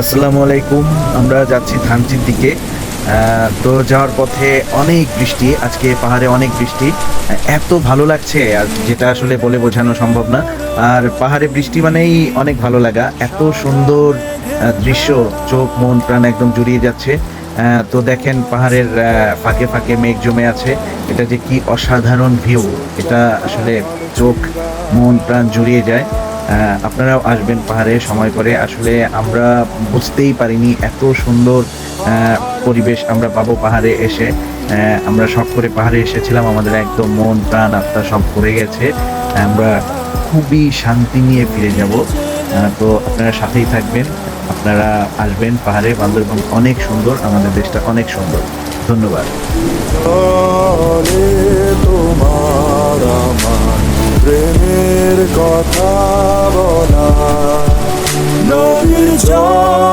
আসসালামু আলাইকুম। আমরা যাচ্ছি ধানচির দিকে। তো যাওয়ার পথে অনেক বৃষ্টি, আজকে পাহাড়ে অনেক বৃষ্টি। এত ভালো লাগছে আর যেটা আসলে বলে বোঝানো সম্ভব না। আর পাহাড়ে বৃষ্টি মানেই অনেক ভালো লাগা। এত সুন্দর দৃশ্য, চোখ মন প্রাণ একদম জুড়িয়ে যাচ্ছে। তো দেখেন পাহাড়ের ফাঁকে ফাঁকে মেঘ জমে আছে। এটা যে কি অসাধারণ ভিউ! এটা আসলে চোখ মন প্রাণ জুড়িয়ে যায়। আপনারাও আসবেন পাহাড়ে সময় করে। আসলে আমরা বুঝতেই পারিনি এত সুন্দর পরিবেশ আমরা পাবো পাহাড়ে এসে। আমরা শখ করে পাহাড়ে এসেছিলাম। আমাদের একদম মন প্রাণ আত্মা সব ভরে গেছে। আমরা খুবই শান্তি নিয়ে ফিরে যাব। তো আপনারা সাথেই থাকবেন। আপনারা আসবেন পাহাড়ে। বান্দরবন অনেক সুন্দর, আমাদের দেশটা অনেক সুন্দর। ধন্যবাদ। চলে তোমার আমার প্রেমের কথা বলা, নদীর জল